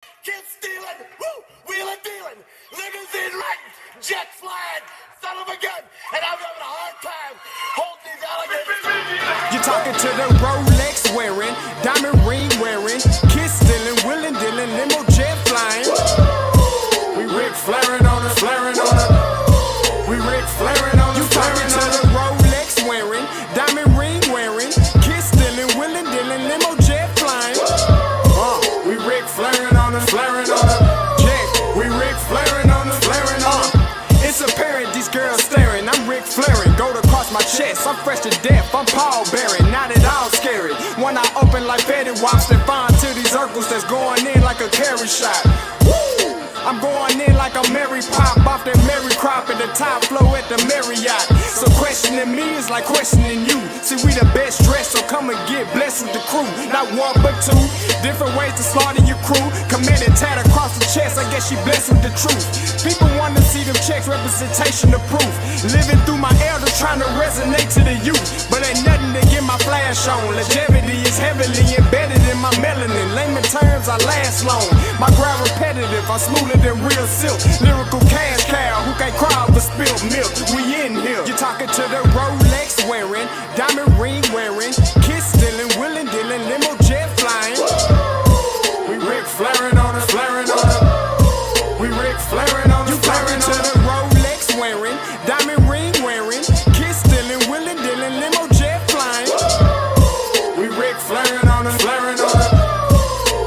Kids stealing, woo, wheeling, dealing, limousine riding, jet flying, son of a gun, and I'm having a hard time holding these alligators. You're talking to the Rolex wearing, diamond ring wearing, kids stealing, wheeling, dealing, limo jet flying. We Ric Flairing on us, flaring on us. We Ric Flairing on us. You talking to the Rolex wearing, diamond ring wearing, kids stealing, wheeling, dealing, limo jet flying. We Ric Flairing on us, flaring on us. Yeah, we Ric Flairing on us, flaring on us. It's apparent these girls staring. I'm Ric Flairing, gold across my chest. I'm fresh to death, I'm Paul Bearing, not at all scary. One eye open like Betty Wops and fine to these circles that's going in like a carry shot. Woo! I'm going in like a Mary Pop off that Mary Crop at the top flow at the Marriott. So questioning me is like questioning you. See, we the best dressed, so come and get blessed with the crew. Not one but two, different ways to slaughter your crew. Committed tat across the chest, I guess she blessed with the truth. People want to see them checks, representation of proof. Living through my elders, trying to resonate to the youth. But ain't nothing to get my flash on. Longevity is heavily embedded in my melanin. Layman terms, I last long. My grind repetitive, I'm smoother than real silk. Lyrical cash cow, who can't cry over spilled milk. We in here. You're talking to the Rolex wearing, diamond ring wearing, kids stealing, wheeling, dealing, limo jet flying. We Ric Flairing on us, flaring on us. We Ric Flairing on us, flaring on us. You talking to the Rolex wearing, diamond ring wearing, kids stealing, wheeling, dealing, limo jet flying. We Ric Flairing on us, flaring on us.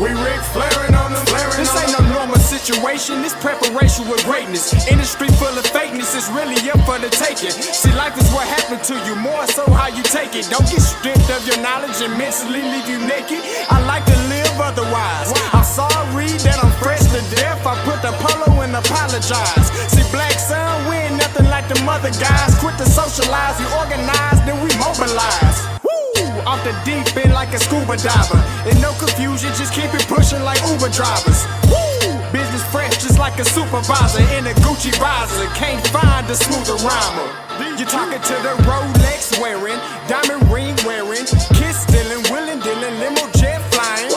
We Ric Flairing on us, flaring on us. This ain't no normal situation, this preparation with greatness. Industry full of fakeness, it's really up for the taking. See, life is what happened to you, more so how you take it. Don't get stripped of your knowledge and mentally leave you naked. I like to live otherwise. I'm sorry that I'm fresh to death. I put the polo and apologize. See, black son, we ain't nothing like the mother guys. Quit to socialize, we organize, then we mobilize. Off the deep end like a scuba diver. And no confusion, just keep it pushing like Uber drivers. Woo! Business fresh just like a supervisor in a Gucci visor. Can't find a smoother rhymer. You're talking to the Rolex wearing, diamond ring wearing, kids stealing, wheeling, dealing, limo jet flying.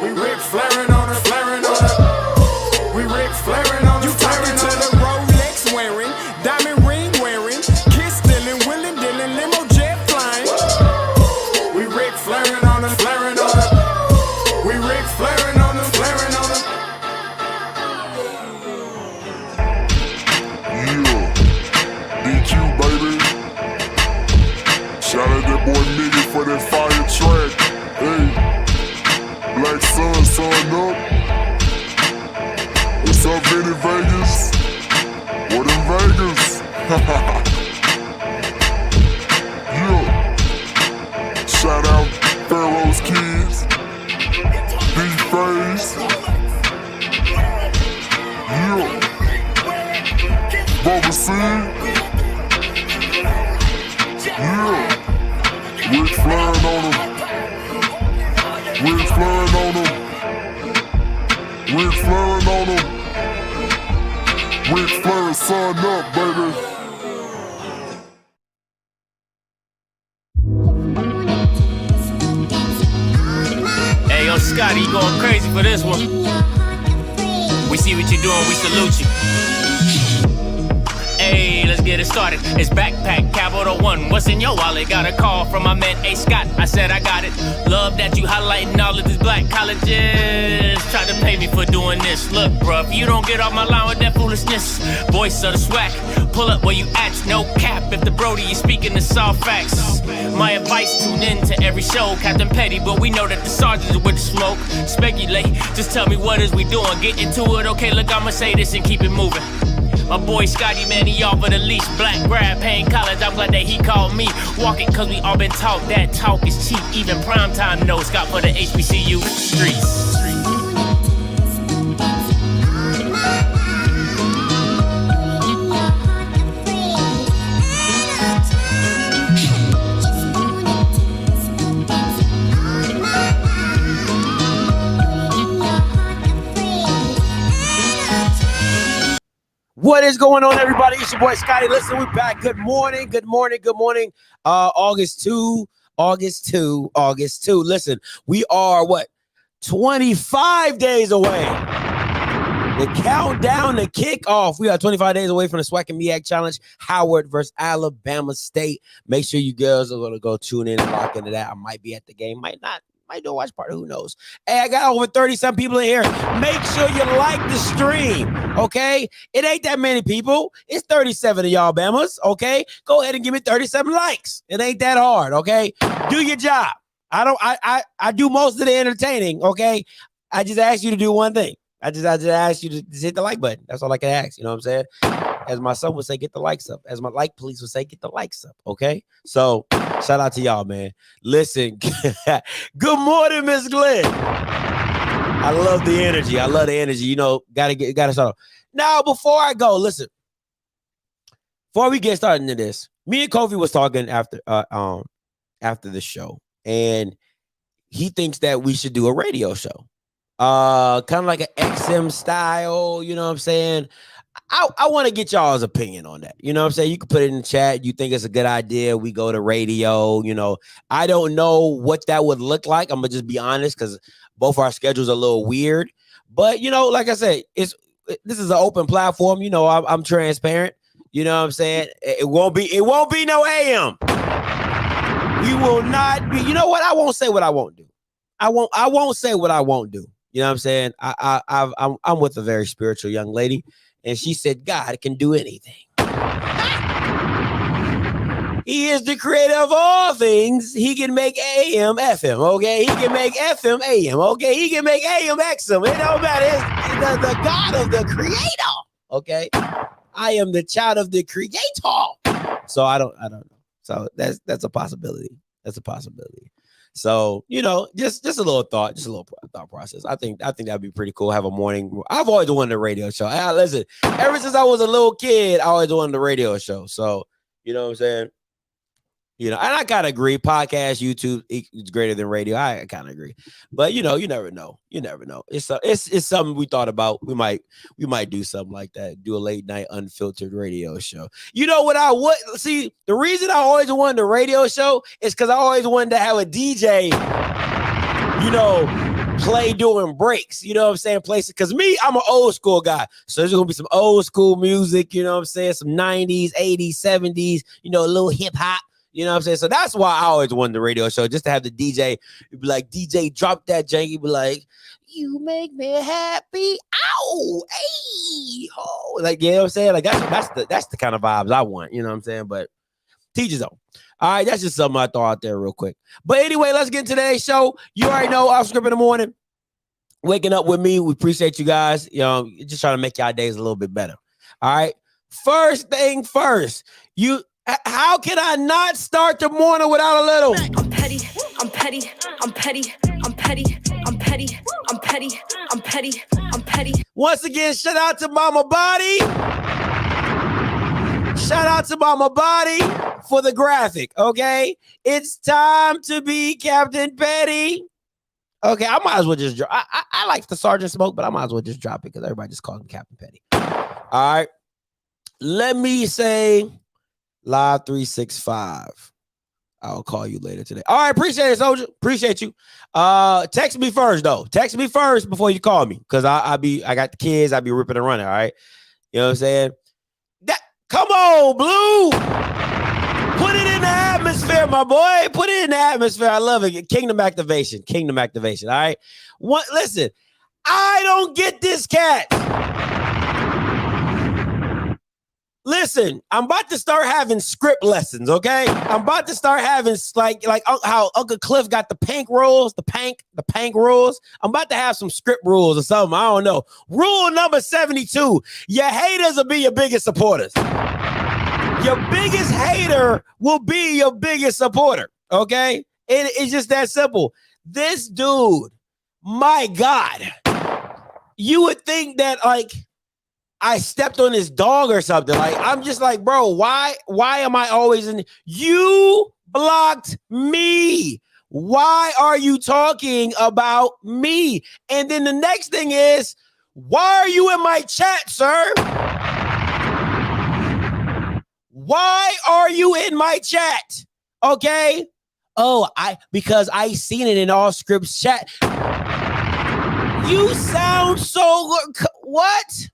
We Ric Flairing on us, flaring on us. We Ric Flairing on us. You talking to the Rolex wearing, diamond ring wearing, kids stealing, wheeling, dealing, limo jet flying. We Ric Flairing on us, flaring on us. We Ric Flairing on us, flaring on us. Yeah, DQ baby. Shout out that boy Nigga for that fire track. Hey, Black Sun, sun up. What's up, Vinny Vegas? What in Vegas? Yeah. Shout out Pharaoh's Kids, D-Phase, yeah, Bubba C, yeah, Ric Flairing on them, Ric Flairing on them, Ric Flairing on them, Ric Flairing, sun up, baby. Yo, Scotty, you going crazy for this one. We see what you're doing, we salute you. Hey, let's get it started. It's backpack, capital one. What's in your wallet? Got a call from my man A. Scott. I said I got it. Love that you highlighting all of these black colleges. Try to pay me for doing this. Look, bruh, if you don't get off my line with that foolishness, voice of the swag, pull up where you at, no cap. If the Brody is speaking the soft facts, my advice, tune in to every show. Captain Petty, but we know that the sergeants are with the smoke. Speculate, just tell me what is we doing. Get into it, okay, look, I'ma say this and keep it moving. My boy Scotty, man, he offered the leash. Black grad, paying college, I'm glad that he called me. Walking cause we all been taught that talk is cheap. Even primetime knows Scott for the HBCU streets. What is going on, everybody? It's your boy Scotty. Listen, we're back. Good morning. Good morning. Good morning. August 2. Listen, we are what? 25 days away. The countdown to kickoff. We are 25 days away from the SWAC and MEAC Challenge. Howard versus Alabama State. Make sure you girls are going to go tune in and lock into that. I might be at the game, might not. Might do a watch party, who knows? Hey, I got over 30-some people in here. Make sure you like the stream, okay? It ain't that many people. It's 37 of y'all Bamas, okay? Go ahead and give me 37 likes. It ain't that hard, okay? Do your job. I do most of the entertaining, okay? I just ask you to do one thing. I just ask you to hit the like button. That's all I can ask. You know what I'm saying? As my son would say, get the likes up. As my like police would say, get the likes up. Okay. So shout out to y'all, man. Listen, good morning, Miss Glenn. I love the energy. I love the energy. You know, gotta start off. Now, before I go, listen. Before we get started into this, me and Kofi was talking after the show, and he thinks that we should do a radio show. Kind of like an XM style, you know what I'm saying? I want to get y'all's opinion on that. You know what I'm saying? You can put it in the chat. You think it's a good idea. We go to radio, you know. I don't know what that would look like. I'm going to just be honest because both our schedules are a little weird. But, you know, like I said, this is an open platform. You know, I'm transparent. You know what I'm saying? It won't be no AM. We will not be. You know what? I won't say what I won't do. I won't say what I won't do. You know what I'm saying? I'm with a very spiritual young lady, and she said God can do anything. He is the creator of all things. He can make AM FM, okay? He can make FM AM, okay? He can make AM XM. It don't matter. It's the God of the creator, okay? I am the child of the creator. So I don't know. So that's a possibility. That's a possibility. So, you know, just a little thought process. I think that'd be pretty cool. Have a morning. I've always wanted a radio show. Listen, ever since I was a little kid, I always wanted a radio show. So, you know what I'm saying? You know, and I kind of agree. Podcast, YouTube is greater than radio. I kind of agree. But, you know, you never know. You never know. It's something we thought about. We might do something like that. Do a late night unfiltered radio show. You know what I would see? The reason I always wanted a radio show is because I always wanted to have a DJ, you know, play during breaks. You know what I'm saying? Places. Because me, I'm an old school guy. So there's going to be some old school music, you know what I'm saying? Some 90s, 80s, 70s, you know, a little hip hop. You know what I'm saying? So that's why I always wanted the radio show, just to have the DJ be like, DJ, drop that janky, be like, you make me happy. Ow, hey, oh, like, you know what I'm saying? Like that's the kind of vibes I want. You know what I'm saying? But teachers own. All right, that's just something I throw out there real quick. But anyway, let's get into today's show. You already know Offscript in the morning. Waking up with me. We appreciate you guys. You know, just trying to make y'all days a little bit better. All right. First thing first, how can I not start the morning without a little? I'm petty, I'm petty, I'm petty, I'm petty, I'm petty, I'm petty, I'm petty, I'm petty. Once again, shout out to Mama Body. Shout out to Mama Body for the graphic, okay? It's time to be Captain Petty. Okay, I might as well just drop. I like the Sergeant Smoke, but I might as well just drop it because everybody just calls him Captain Petty. All right. Let me say Live 365. I'll call you later today. All right, appreciate it, Soldier. Appreciate you. Text me first, though. Text me first before you call me, because I got the kids. I be ripping and running. All right, you know what I'm saying? Come on, Blue. Put it in the atmosphere, my boy. Put it in the atmosphere. I love it. Kingdom activation. Kingdom activation. All right. Listen, I don't get this cat. Listen, I'm about to start having script lessons, okay? I'm about to start having like how Uncle Cliff got the pank rules, the pank rules. I'm about to have some script rules or something. I don't know. Rule number 72: your haters will be your biggest supporters. Your biggest hater will be your biggest supporter, okay? It's just that simple. This dude, my God, you would think that like I stepped on his dog or something. Like, I'm just like, bro, why am I always in? You blocked me. Why are you talking about me? And then the next thing is, why are you in my chat, sir? Why are you in my chat? Okay. Oh, because I seen it in Offscript's chat. You sound so what?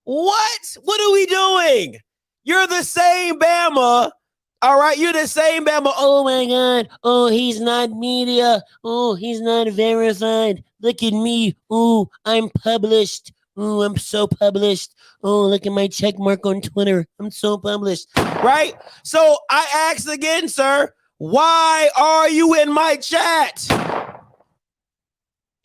What? What are we doing? You're the same Bama. All right, you're the same Bama. Oh my God. Oh, he's not media. Oh, he's not verified. Look at me. Oh, I'm published. Oh, I'm so published. Oh, look at my check mark on Twitter. I'm so published. Right? So I ask again, sir, why are you in my chat?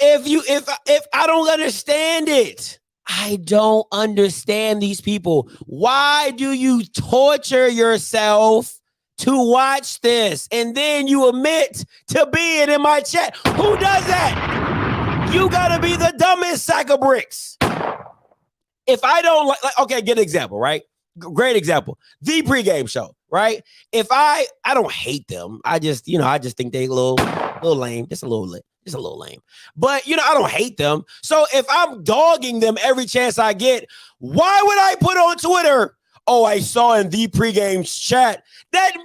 If I don't understand it, I don't understand these people. Why do you torture yourself to watch this and then you admit to being in my chat? Who does that? You gotta be the dumbest sack of bricks. If I don't like okay, get an example, right? Great example. The pregame show, right? If I don't hate them. I just think they a little lame, just a little lame. But I don't hate them. So if I'm dogging them every chance I get, why would I put on Twitter, oh, I saw in the pregame chat that you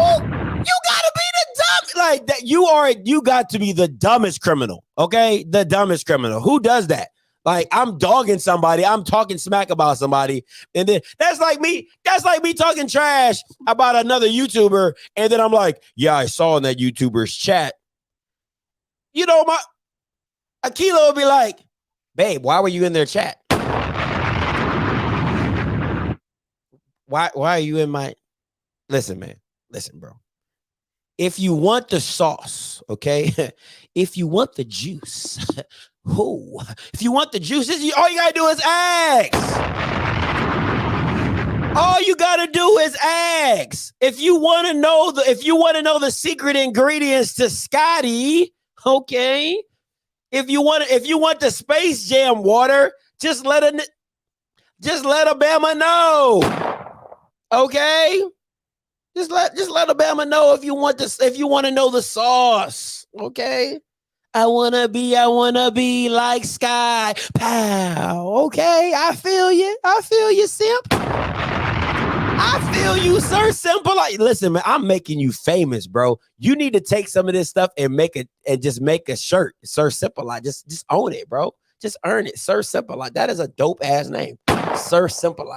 gotta be the dumb like that. You got to be the dumbest criminal. Okay, the dumbest criminal. Who does that? Like, I'm dogging somebody, I'm talking smack about somebody, and then that's like me talking trash about another YouTuber, and then I'm like, yeah, I saw in that YouTuber's chat. My Akila would be like, babe, why were you in their chat? Why are you in my listen, man? Listen, bro. If you want the sauce, okay, if you want the juice, if you want the juice, all you gotta do is ask. All you gotta do is ask. If you want to know the secret ingredients to Scotty, okay. If you want the Space Jam water, just let a Bama know, okay. Just let Alabama know if you want to know the sauce, okay? I wanna be like Sky. Pow. Okay, I feel you, simp. I feel you, Sir Simple. Like, listen, man, I'm making you famous, bro. You need to take some of this stuff and just make a shirt, Sir Simple. Like, just own it, bro. Just earn it, Sir Simple. Like, that is a dope ass name, Sir Simple.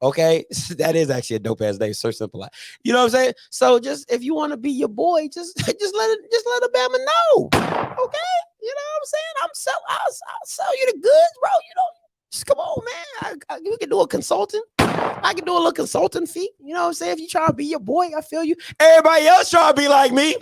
Okay, that is actually a dope ass name, Sir Simple. You know what I'm saying? So just if you want to be your boy, just let Alabama know. Okay, you know what I'm saying? I'll sell you the goods, bro. Just come on, man. We can do a consultant. I can do a little consulting fee. You know what I'm saying? If you try to be your boy, I feel you. Everybody else try to be like me.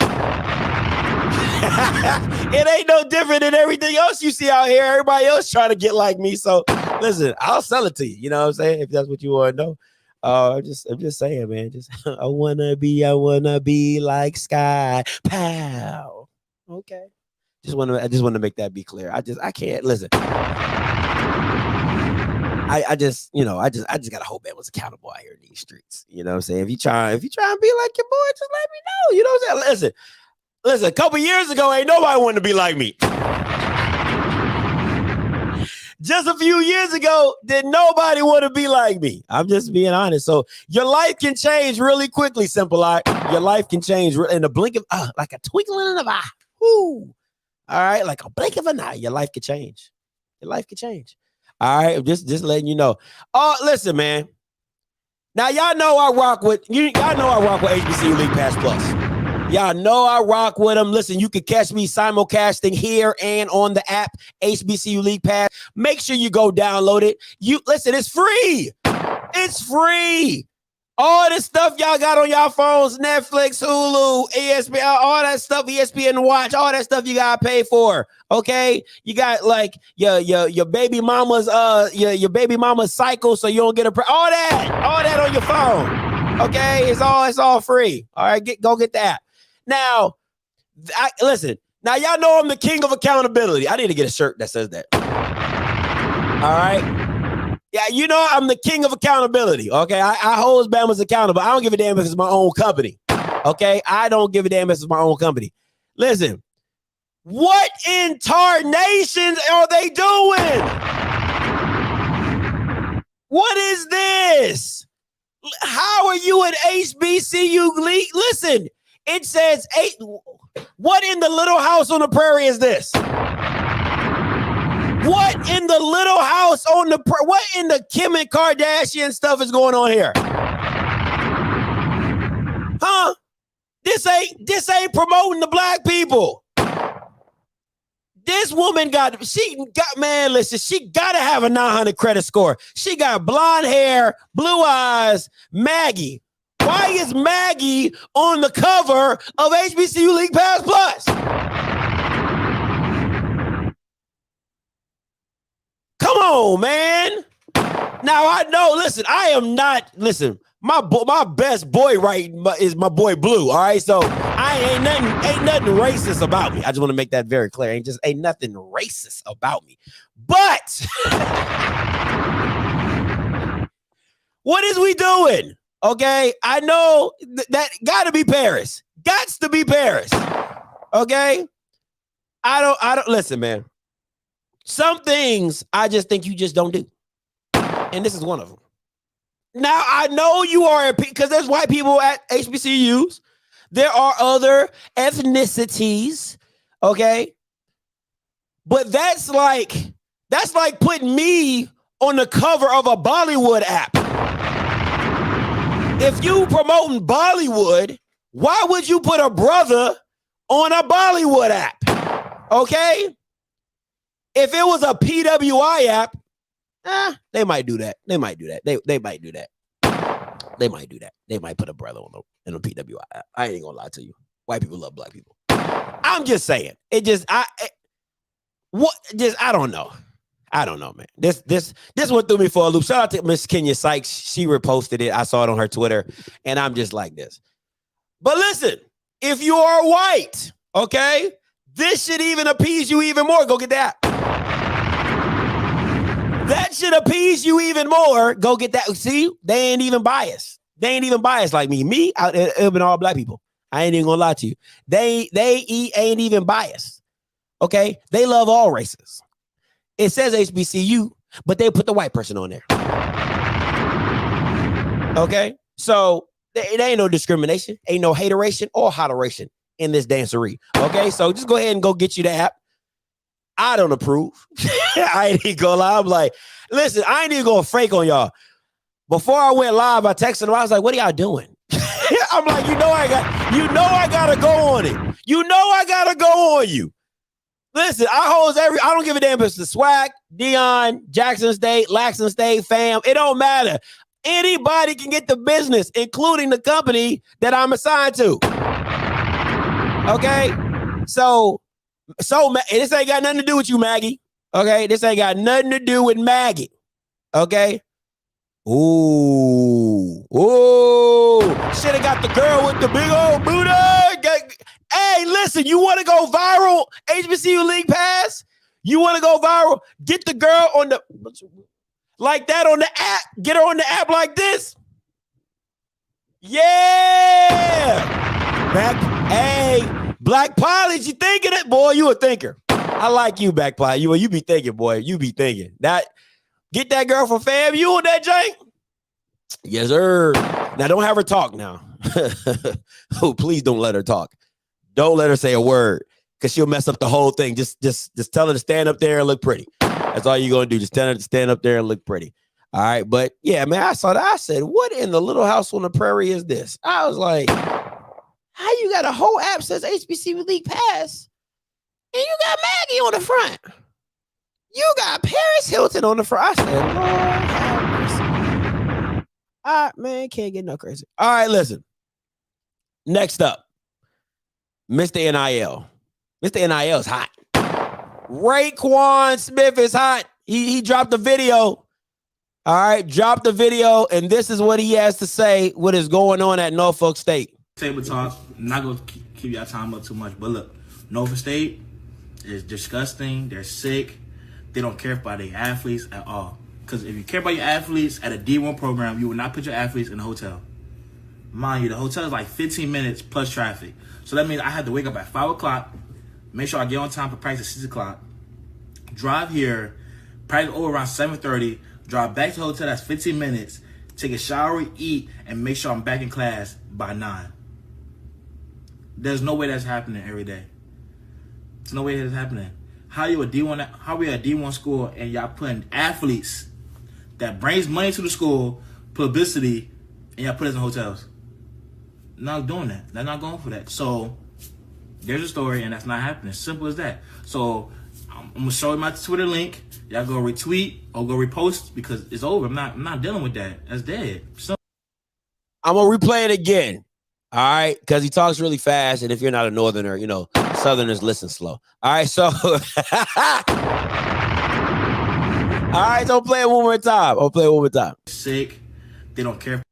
It ain't no different than everything else you see out here. Everybody else trying to get like me. So listen, I'll sell it to you. You know what I'm saying? If that's what you want to know. I'm just saying, man. Just I wanna be like Sky. Pow. Okay. I just want to make that be clear. I can't listen. I just gotta hope Bama's accountable out here in these streets. You know what I'm saying? If you try and be like your boy, just let me know. You know what I'm saying? Listen, a couple years ago, ain't nobody wanted to be like me. Just a few years ago, did nobody want to be like me? I'm just being honest. So your life can change really quickly, Simple Eye. Your life can change in a blink of like a twinkling of an eye. Woo. All right, like a blink of an eye, your life could change. Your life could change. All right, just letting you know. Oh, listen, man. Now y'all know I rock with HBCU League Pass Plus. Y'all know I rock with them. Listen, you can catch me simulcasting here and on the app, HBCU League Pass. Make sure you go download it. Listen, it's free. It's free. All this stuff y'all got on y'all phones, Netflix, Hulu, ESPN, all that stuff, ESPN Watch, all that stuff you gotta pay for. Okay, you got like your baby mama's your baby mama's cycle, so you don't get all that on your phone. Okay, it's all free. All right, go get that. Now, listen. Now y'all know I'm the king of accountability. I need to get a shirt that says that. All right. Yeah, you know I'm the king of accountability. Okay, I hold Bama's accountable. I don't give a damn if it's my own company. Okay, I don't give a damn if it's my own company. Listen, what in tarnations are they doing? What is this? How are you at HBCU League? Listen, It says 8. What in the Little House on the Prairie is this? What in the Little House on the Prairie? What in the Kim and Kardashian stuff is going on here? Huh? This ain't promoting the black people. This woman listen, she gotta have a 900 credit score. She got blonde hair, blue eyes, Maggie. Why is Maggie on the cover of HBCU League Pass Plus? Come on, man. Now I know, listen, my best boy is my boy Blue. All right. So ain't nothing racist about me. I just want to make that very clear. Ain't nothing racist about me. But what is we doing? Okay. I know that gotta be Paris. Gots to be Paris. Okay. I don't listen, man. Some things I just think you just don't do. And this is one of them. Now, I know you are, because there's white people at HBCUs. There are other ethnicities, okay? But that's like putting me on the cover of a Bollywood app. If you promoting Bollywood, why would you put a brother on a Bollywood app? Okay? If it was a PWI app, they might do that. They might do that. They might do that. They might do that. They might put a brother in a PWI app. I ain't gonna lie to you. White people love black people. I'm just saying. I don't know. I don't know, man. This went through me for a loop. Shout out to Miss Kenya Sykes. She reposted it. I saw it on her Twitter, and I'm just like this. But listen, if you are white, okay, this should even appease you even more. Go get that. That should appease you even more. Go get that. See, they ain't even biased. They ain't even biased like me. It been all black people. I ain't even gonna lie to you. They ain't even biased. Okay, they love all races. It says HBCU, but they put the white person on there. Okay, so there ain't no discrimination, ain't no hateration or holleration in this dancery. Okay, so just go ahead and go get you the app. I don't approve. I ain't even gonna lie. I'm like, listen, I ain't even gonna fake on y'all. Before I went live, I texted them. I was like, what are y'all doing? I'm like, I gotta go on it. I gotta go on you. Listen, I don't give a damn if it's the SWAC, Dion, Jackson State, Laxton State, fam. It don't matter. Anybody can get the business, including the company that I'm assigned to. Okay? So this ain't got nothing to do with you, Maggie. Okay? This ain't got nothing to do with Maggie. Okay? Ooh. Should have got the girl with the big old booty. Hey, listen, you want to go viral? HBCU League Pass? You want to go viral? Get the girl on the, like that on the app. Get her on the app like this. Yeah. Black Pilot, you thinking it? Boy, you a thinker. I like you, Black Pilot. You be thinking, boy. You be thinking. Get that girl from FAMU on that jank? Yes, sir. Now, don't have her talk now. Oh, please don't let her talk. Don't let her say a word because she'll mess up the whole thing. Just tell her to stand up there and look pretty. That's all you're going to do. Just tell her to stand up there and look pretty. All right. But yeah, man, I saw that. I said, what in the Little House on the Prairie is this? I was like, how you got a whole app says HBCU League Pass and you got Maggie on the front? You got Paris Hilton on the front. I said, Lord have mercy. All right, man, can't get no crazy. All right, listen. Next up, Mr. NIL. Mr. NIL is hot. Raekwon Smith is hot. He dropped the video. All right, dropped the video, and this is what he has to say, what is going on at Norfolk State. Table talk, I'm not going to keep y'all time up too much, but look, Norfolk State is disgusting. They're sick. They don't care about their athletes at all. Because if you care about your athletes at a D1 program, you will not put your athletes in a hotel. Mind you, the hotel is like 15 minutes plus traffic. So that means I had to wake up at 5 o'clock, make sure I get on time for practice at 6 o'clock, drive here, practice over around 7:30, drive back to the hotel, that's 15 minutes, take a shower, eat, and make sure I'm back in class by 9. There's no way that's happening every day. There's no way that's happening. How we a D1 school and y'all putting athletes that brings money to the school, publicity, and y'all put us in hotels? Not doing that. They're not going for that. So there's a story, and that's not happening. Simple as that. So I'm gonna show you my Twitter link. Y'all go retweet or go repost because it's over. I'm not dealing with that. That's dead. So I'm gonna replay it again. All right, because he talks really fast, and if you're not a northerner, you know, southerners listen slow. All right, so all right, don't play it one more time. I'll play it one more time. Sick. They don't care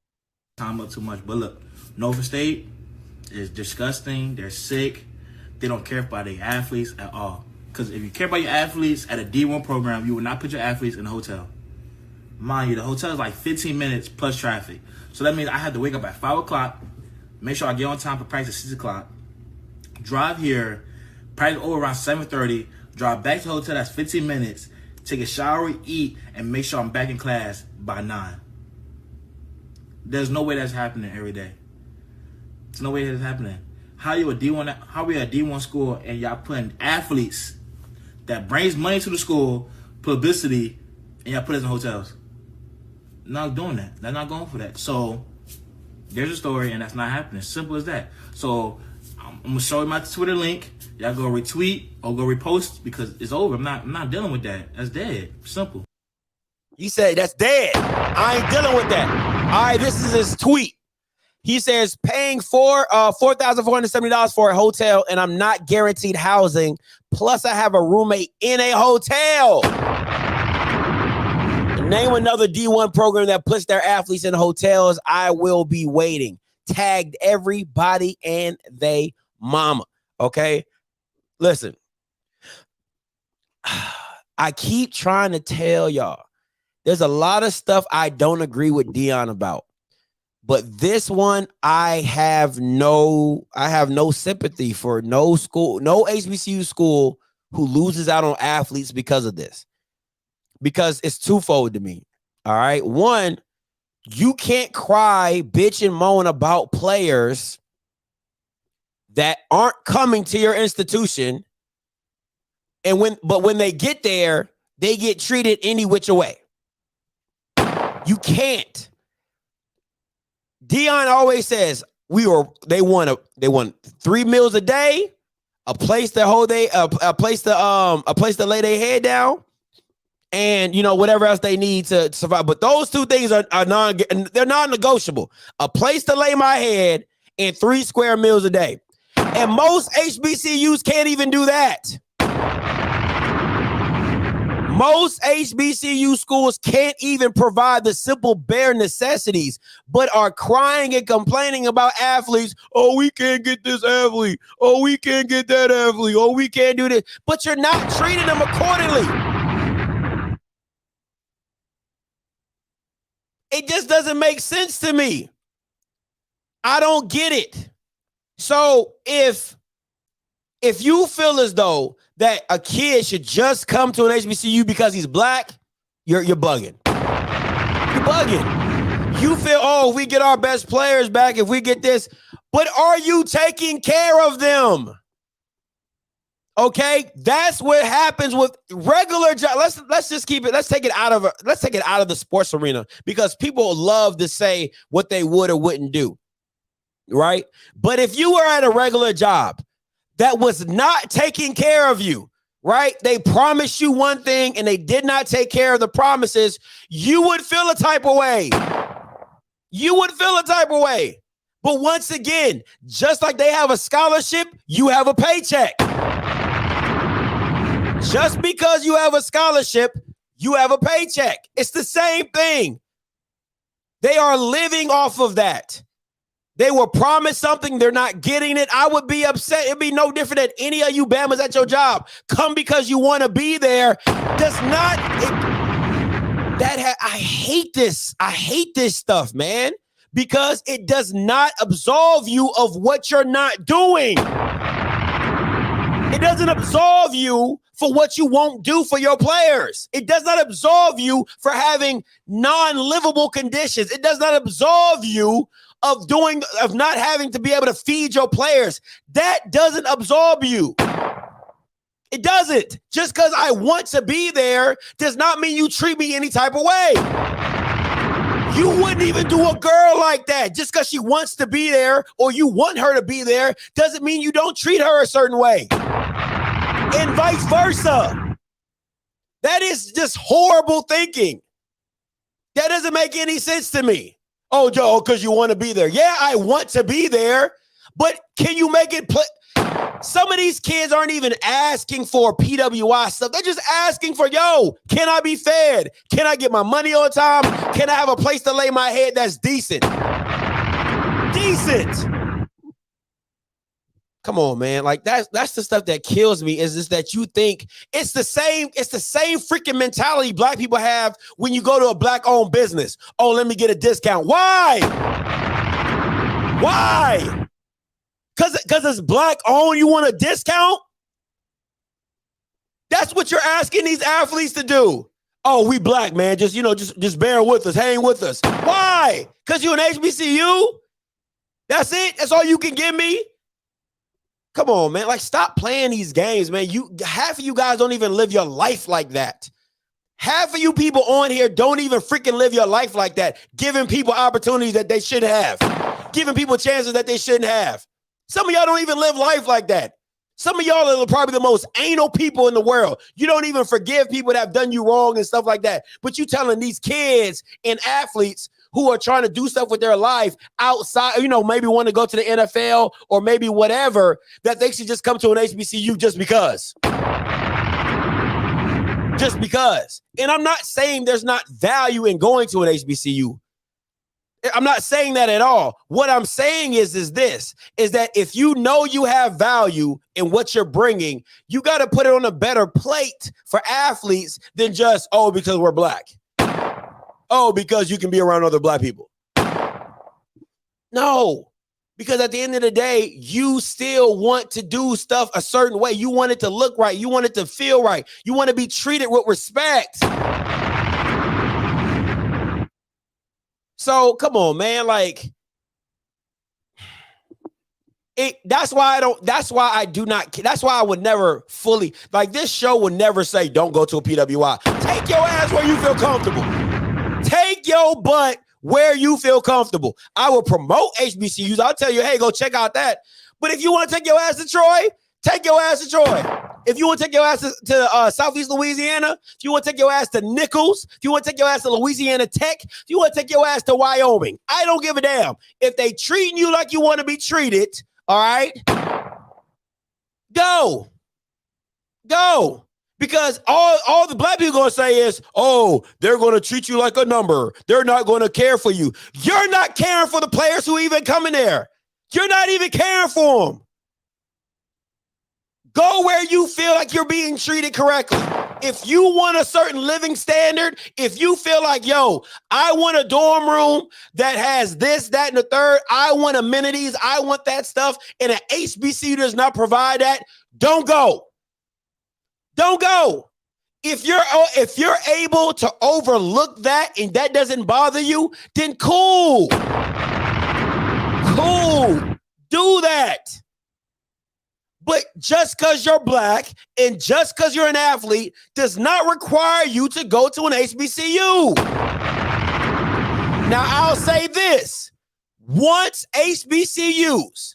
time up too much. But look, Norfolk State is disgusting. They're sick. They don't care about their athletes at all. Because if you care about your athletes at a D1 program, you would not put your athletes in a hotel. Mind you, the hotel is like 15 minutes plus traffic. So that means I have to wake up at 5 o'clock, make sure I get on time for practice at 6 o'clock, drive here, practice over around 7:30, drive back to the hotel, that's 15 minutes, take a shower, eat, and make sure I'm back in class by 9. There's no way that's happening every day. There's no way that's happening. How we a D1 school and y'all putting athletes that brings money to the school, publicity, and y'all put us in hotels? Not doing that. They're not going for that. So there's a story, and that's not happening. Simple as that. So I'm gonna show you my Twitter link. Y'all go retweet or go repost because it's over. I'm not dealing with that. That's dead. Simple. He said that's dead. I ain't dealing with that. All right, this is his tweet. He says paying $4,470 for a hotel, and I'm not guaranteed housing. Plus, I have a roommate in a hotel. Name another D1 program that puts their athletes in hotels. I will be waiting. Tagged everybody and they mama. Okay, listen. I keep trying to tell y'all, there's a lot of stuff I don't agree with Dion about. But this one, I have no sympathy for no school, no HBCU school who loses out on athletes because of this. Because it's twofold to me. All right. One, you can't cry, bitch, and moan about players that aren't coming to your institution. And when they get there, they get treated any which way. You can't. Dion always says they want 3 meals a day, a place to hold a place to lay their head down, and you know whatever else they need to survive. But those two things are they're non-negotiable. A place to lay my head and 3 square meals a day. And most HBCUs can't even do that. Most HBCU schools can't even provide the simple bare necessities, but are crying and complaining about athletes. Oh, we can't get this athlete. Oh, we can't get that athlete. Oh, we can't do this. But you're not treating them accordingly. It just doesn't make sense to me. I don't get it. So if you feel as though that a kid should just come to an HBCU because he's black, you're bugging. You're bugging. You feel, oh, if we get our best players back, if we get this, but are you taking care of them? Okay, that's what happens with regular jobs. Let's just keep it. Let's take it out of the sports arena because people love to say what they would or wouldn't do, right? But if you were at a regular job that was not taking care of you, right? They promised you one thing and they did not take care of the promises. You would feel a type of way. You would feel a type of way. But once again, just like they have a scholarship, you have a paycheck. Just because you have a scholarship, you have a paycheck. It's the same thing. They are living off of that. They were promised something. They're not getting it. I would be upset. It'd be no different than any of you Bamas at your job. Come because you want to be there. I hate this. I hate this stuff, man, because it does not absolve you of what you're not doing. It doesn't absolve you for what you won't do for your players. It does not absolve you for having non-livable conditions. It does not absolve you of not having to be able to feed your players. That doesn't absolve you. It doesn't. Just because I want to be there does not mean you treat me any type of way. You wouldn't even do a girl like that. Just because she wants to be there or you want her to be there doesn't mean you don't treat her a certain way. And vice versa. That is just horrible thinking. That doesn't make any sense to me. Oh, Joe, because you want to be there. Yeah, I want to be there, but can you make it play? Some of these kids aren't even asking for PWI stuff. They're just asking for, yo, can I be fed? Can I get my money on time? Can I have a place to lay my head that's decent? Decent. Come on, man. Like that's the stuff that kills me is that you think it's the same freaking mentality black people have when you go to a black-owned business. Oh, let me get a discount. Why? Why? Because it's black-owned, you want a discount? That's what you're asking these athletes to do. Oh, we black, man. Just bear with us. Hang with us. Why? Because you're an HBCU? That's it? That's all you can give me? Come on, man. Like, stop playing these games, man. Half of you guys don't even live your life like that. Half of you people on here don't even freaking live your life like that, giving people opportunities that they should have, giving people chances that they shouldn't have. Some of y'all don't even live life like that. Some of y'all are probably the most anal people in the world. You don't even forgive people that have done you wrong and stuff like that. But you telling these kids and athletes who are trying to do stuff with their life outside, maybe want to go to the NFL or maybe whatever, that they should just come to an HBCU just because. Just because. And I'm not saying there's not value in going to an HBCU. I'm not saying that at all. What I'm saying is that if you know you have value in what you're bringing, you got to put it on a better plate for athletes than just, oh, because we're black. Oh, because you can be around other black people. No, because at the end of the day, you still want to do stuff a certain way. You want it to look right. You want it to feel right. You want to be treated with respect. So come on, man. Like, that's why I would never fully, like, this show would never say, don't go to a PWI. Take your ass where you feel comfortable. Take your butt where you feel comfortable. I will promote HBCUs. I'll tell you, hey, go check out that. But if you want to take your ass to Troy, take your ass to Troy. If you want to take your ass to Southeast Louisiana, if you want to take your ass to Nichols, if you want to take your ass to Louisiana Tech, if you want to take your ass to Wyoming, I don't give a damn. If they treating you like you want to be treated, all right, go. Because all the black people going to say is, oh, they're going to treat you like a number. They're not going to care for you. You're not caring for the players who even come in there. You're not even caring for them. Go where you feel like you're being treated correctly. If you want a certain living standard, if you feel like, yo, I want a dorm room that has this, that, and the third, I want amenities, I want that stuff, and an HBCU does not provide that, don't go. Don't go. If you're able to overlook that and that doesn't bother you, then cool. Do that. But just because you're black and just because you're an athlete does not require you to go to an HBCU. Now, I'll say this. Once HBCUs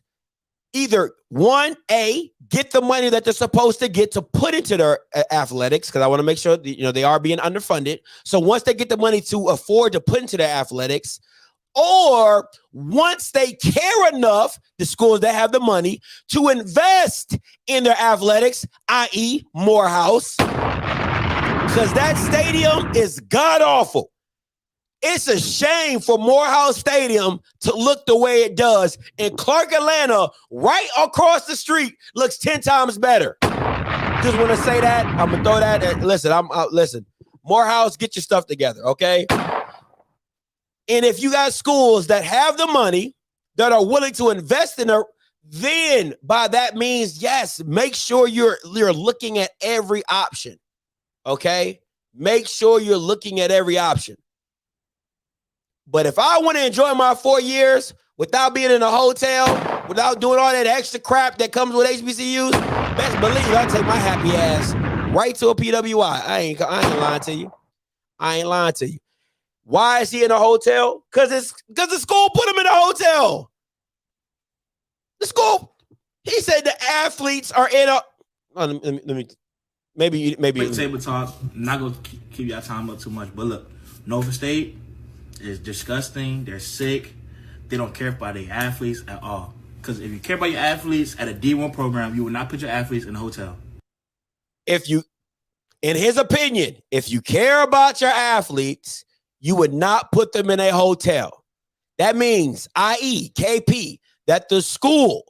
either, one, A, get the money that they're supposed to get to put into their athletics, because I want to make sure that, they are being underfunded. So once they get the money to afford to put into their athletics, or once they care enough, the schools that have the money, to invest in their athletics, i.e. Morehouse, because that stadium is god-awful. It's a shame for Morehouse Stadium to look the way it does. And Clark, Atlanta, right across the street, looks 10 times better. Just want to say that. I'm going to throw that. Listen, Morehouse, get your stuff together, okay? And if you got schools that have the money, that are willing to invest in her, then by that means, yes, make sure you're looking at every option, okay? Make sure you're looking at every option. But if I want to enjoy my 4 years without being in a hotel, without doing all that extra crap that comes with HBCUs, best believe I take my happy ass right to a PWI. I ain't lying to you. I ain't lying to you. Why is he in a hotel? Because the school put him in a hotel. The school. He said the athletes are in a. Let me. Maybe. Quick table talk. I'm not gonna keep y'all time up too much, but look, Norfolk State is disgusting. They're sick. They don't care about their athletes at all. Because if you care about your athletes at a D1 program, you would not put your athletes in a hotel. In his opinion, if you care about your athletes, you would not put them in a hotel. That means, i.e., KP, that the school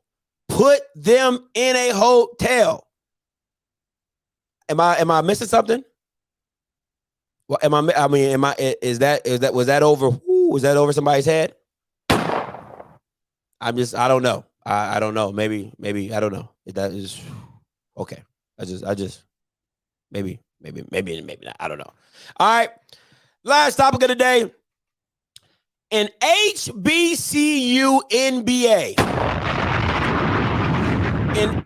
put them in a hotel. Am I missing something? Well, was that over? Was that over somebody's head? I don't know. I don't know. Maybe I don't know. That is okay. Maybe not. I don't know. All right. Last topic of the day. An HBCU NBA. An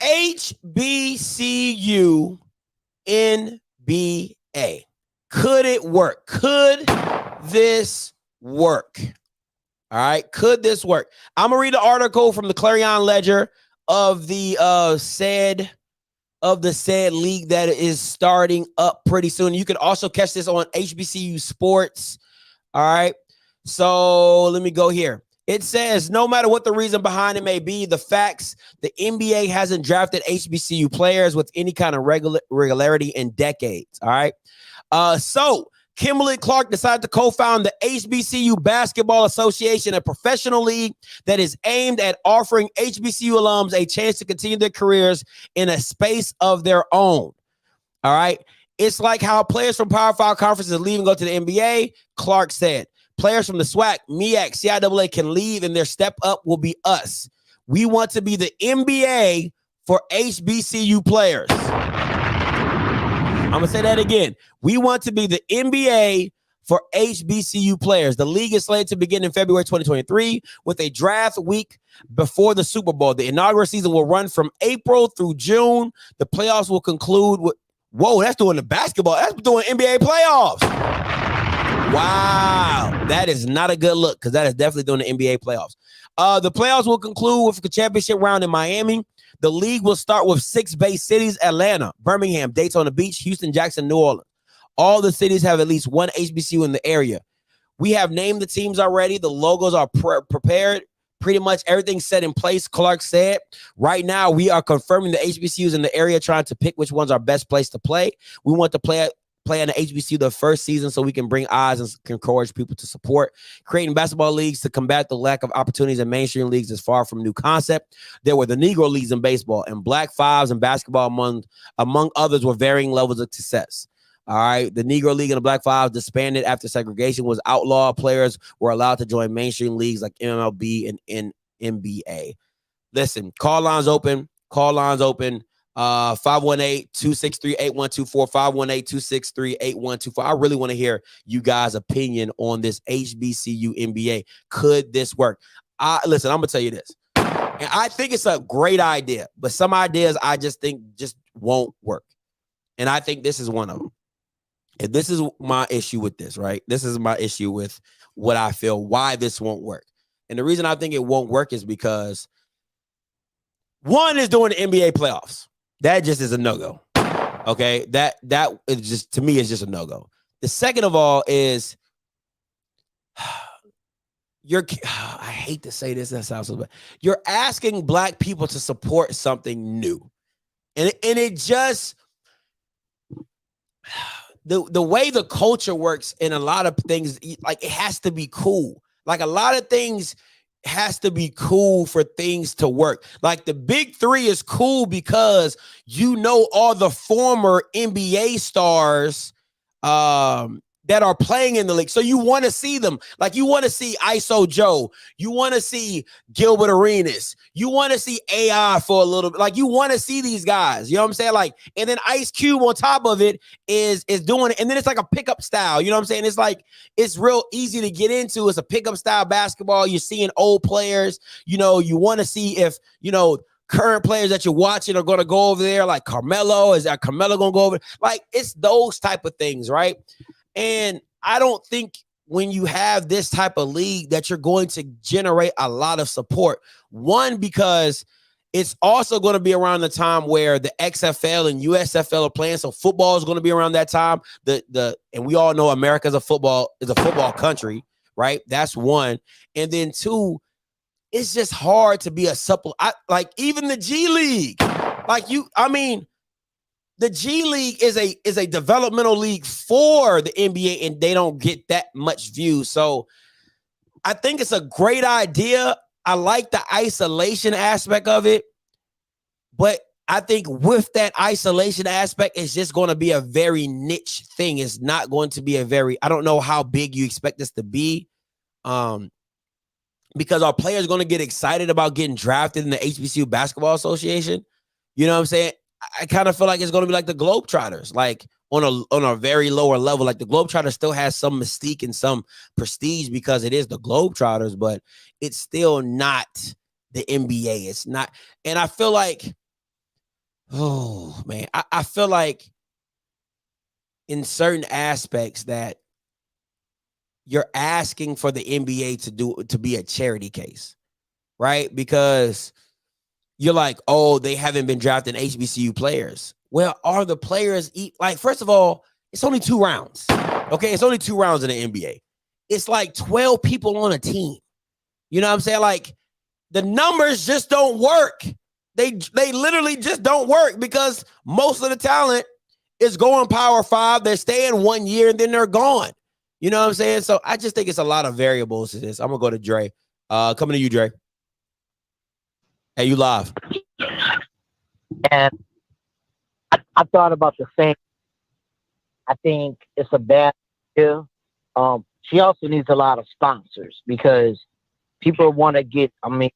HBCU NBA. Could it work? Could this work? All right. Could this work? I'm gonna read an article from the Clarion Ledger of the said league that is starting up pretty soon. You can also catch this on HBCU Sports. All right. So let me go here. It says, no matter what the reason behind it may be, the facts, the NBA hasn't drafted HBCU players with any kind of regularity in decades. All right. So Kimberly Clark decided to co-found the HBCU Basketball Association, a professional league that is aimed at offering HBCU alums a chance to continue their careers in a space of their own. All right. It's like how players from Power 5 conferences leave and go to the NBA, Clark said. Players from the SWAC, MEAC, CIAA can leave and their step up will be us. We want to be the NBA for HBCU players. I'm going to say that again. We want to be the NBA for HBCU players. The league is slated to begin in February 2023 with a draft week before the Super Bowl. The inaugural season will run from April through June. The playoffs will conclude with, whoa, that's doing the basketball. That's doing NBA playoffs. Wow, that is not a good look because that is definitely doing the NBA playoffs. The playoffs will conclude with a championship round in Miami. The league will start with 6 base cities: Atlanta, Birmingham, Daytona Beach, Houston, Jackson, New Orleans. All the cities have at least one HBCU in the area. We have named the teams already. The logos are prepared. Pretty much everything's set in place, Clark said. Right now, we are confirming the HBCUs in the area, trying to pick which one's our best place to play. We want to play in the HBCU the first season so we can bring eyes and encourage people to support. Creating basketball leagues to combat the lack of opportunities in mainstream leagues is far from a new concept. There were the Negro leagues in baseball, and Black Fives in basketball, among others, were varying levels of success. All right. The Negro League and the Black Fives disbanded after segregation was outlawed. Players were allowed to join mainstream leagues like MLB and NBA. Listen, call lines open. 518-263-8124, 518-263-8124. I really want to hear you guys' opinion on this HBCU NBA. Could this work? Listen, I'm going to tell you this. And I think it's a great idea, but some ideas I just think just won't work. And I think this is one of them. And this is my issue with this, right? This is my issue with what I feel, why this won't work. And the reason I think it won't work is because one is doing the NBA playoffs. That just is a no-go. Okay? That is just, to me, is just a no-go. The second of all is I hate to say this, that sounds so bad. You're asking Black people to support something new. And it just, the way the culture works in a lot of things, like it has to be cool. Like a lot of things has to be cool for things to work. Like the Big Three is cool because you know all the former NBA stars that that are playing in the league. So you want to see them. Like you want to see ISO Joe. You want to see Gilbert Arenas. You want to see AI for a little bit. Like you want to see these guys. You know what I'm saying? Like, and then Ice Cube on top of it is doing it. And then it's like a pickup style. You know what I'm saying? It's like, it's real easy to get into. It's a pickup style basketball. You're seeing old players. You know, you want to see if, you know, current players that you're watching are going to go over there. Like Carmelo, is that Carmelo going to go over? Like it's those type of things, right? And I don't think when you have this type of league that you're going to generate a lot of support. One, because it's also going to be around the time where the XFL and USFL are playing. So football is going to be around that time. And we all know America is a football country, right? That's one. And then two, it's just hard to be a like even the G League. The G League is a developmental league for the NBA, and they don't get that much view. So I think it's a great idea. I like the isolation aspect of it, but I think with that isolation aspect, it's just going to be a very niche thing. It's not going to be I don't know how big you expect this to be. Because our players going to get excited about getting drafted in the HBCU Basketball Association. You know what I'm saying? I kind of feel like it's going to be like the Globetrotters, like on a very lower level. Like the Globetrotters still has some mystique and some prestige because it is the Globetrotters, but it's still not the NBA. It's not. And I feel like, oh man, I feel like in certain aspects that you're asking for the NBA to be a charity case, right? Because you're like, oh, they haven't been drafting HBCU players. Well, are the players like, first of all, it's only 2 rounds. Okay, it's only 2 rounds in the NBA. It's like 12 people on a team. You know what I'm saying? Like the numbers just don't work. They literally just don't work because most of the talent is going Power 5. They're staying 1 year and then they're gone. You know what I'm saying? So I just think it's a lot of variables to this. I'm gonna go to Dre. Coming to you, Dre. Hey, you live. And I thought about the same. I think it's a bad idea. She also needs a lot of sponsors because people want to get. I mean,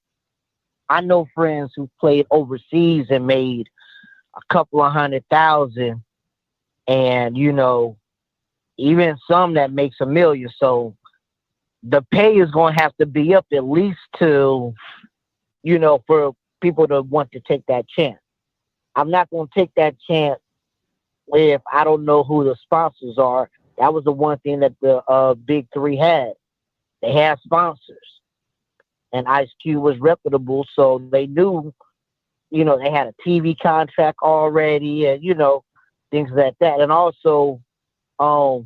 I know friends who played overseas and made a couple of $100,000, and you know, even some that makes $1 million. So the pay is going to have to be up at least to, you know, for people to want to take that chance. I'm not going to take that chance if I don't know who the sponsors are. That was the one thing that the Big Three had. They had sponsors. And Ice Cube was reputable, so they knew, you know, they had a TV contract already and, you know, things like that. And also, I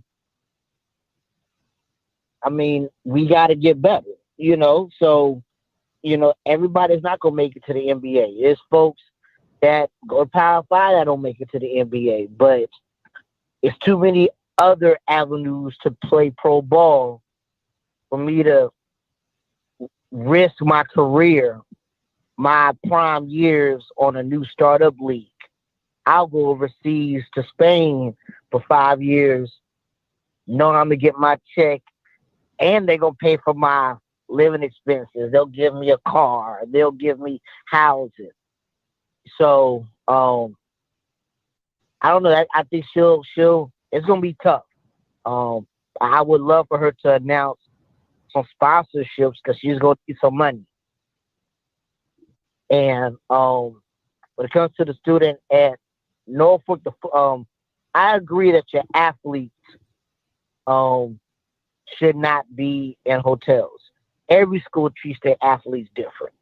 mean, we got to get better, you know? So, you know, everybody's not going to make it to the NBA. There's folks that go to Power 5 that don't make it to the NBA, but it's too many other avenues to play pro ball for me to risk my career, my prime years on a new startup league. I'll go overseas to Spain for 5 years, know I'm going to get my check, and they're going to pay for my living expenses. They'll give me a car. They'll give me housing. So, I don't know. I think she'll, it's going to be tough. I would love for her to announce some sponsorships because she's going to need some money. And when it comes to the student at Norfolk, I agree that your athletes should not be in hotels. Every school treats their athletes different,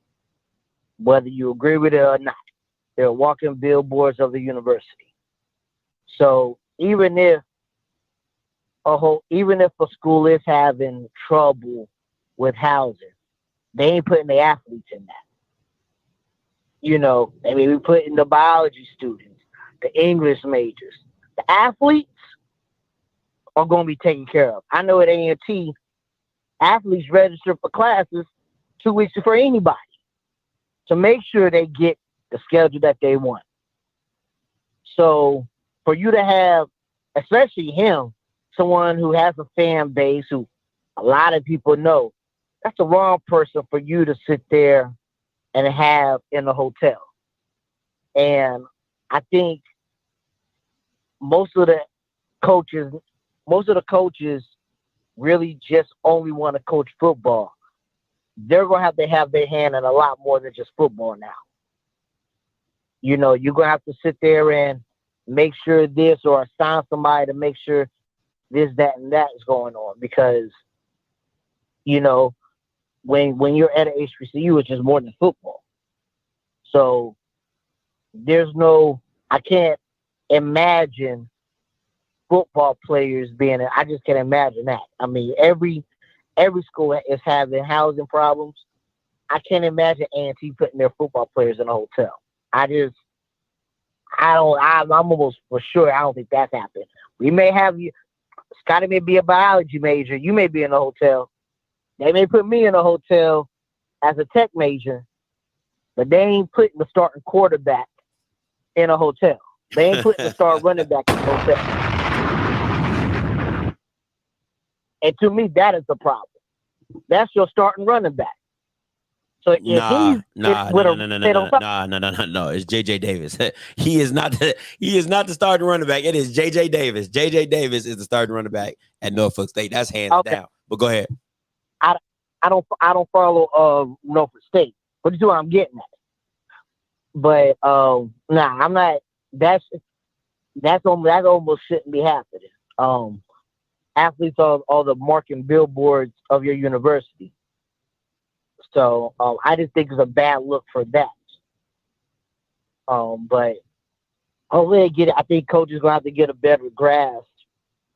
whether you agree with it or not. They're walking billboards of the university. So even if a school is having trouble with housing, they ain't putting the athletes in that. You know, they may be putting the biology students, the English majors. The athletes are going to be taken care of. I know at A&T, athletes register for classes 2 weeks before anybody to make sure they get the schedule that they want. So for you to have, especially him, someone who has a fan base who a lot of people know, that's the wrong person for you to sit there and have in a hotel. And I think most of the coaches really just only want to coach football. They're going to have their hand in a lot more than just football now. You know, you're going to have to sit there and make sure this, or assign somebody to make sure this, that, and that is going on. Because, you know, when you're at an HBCU, it's just more than football. So I can't imagine football players I just can't imagine that. I mean, every school is having housing problems. I can't imagine A&T putting their football players in a hotel. I'm almost for sure I don't think that's happening. We may have you, Scotty may be a biology major. You may be in a hotel. They may put me in a hotel as a tech major, but they ain't putting the starting quarterback in a hotel. They ain't putting the starting running back in a hotel. And to me, that is the problem. That's your starting running back. So if No. It's JJ Davis. He is not the starting running back. It is JJ Davis. JJ Davis is the starting running back at Norfolk State. That's hands down. But go ahead. I don't follow Norfolk State, but you see what I'm getting at. But I'm not. That almost shouldn't be happening. Athletes are all the marking billboards of your university. So I just think it's a bad look for that. But hopefully I think coaches gonna have to get a better grasp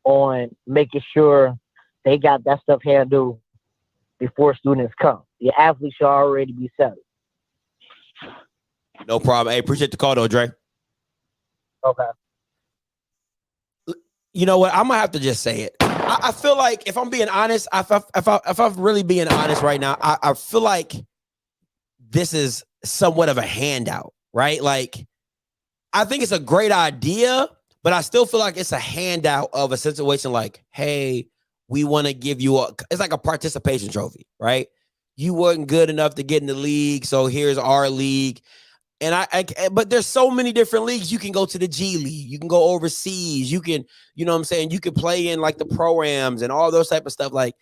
on making sure they got that stuff handled before students come. The athletes should already be settled. No problem. Hey, appreciate the call though, Dre. Okay. You know what? I'm gonna have to just say it. I feel like, if I'm being honest, if I'm really being honest right now, I feel like this is somewhat of a handout, right? Like, I think it's a great idea, but I still feel like it's a handout of a situation like, hey, we want to give you it's like a participation trophy, right? You weren't good enough to get in the league, so here's our league. And but there's so many different leagues. You can go to the G League. You can go overseas. You can, you know what I'm saying? You can play in like the pro-ams and all those type of stuff. Like,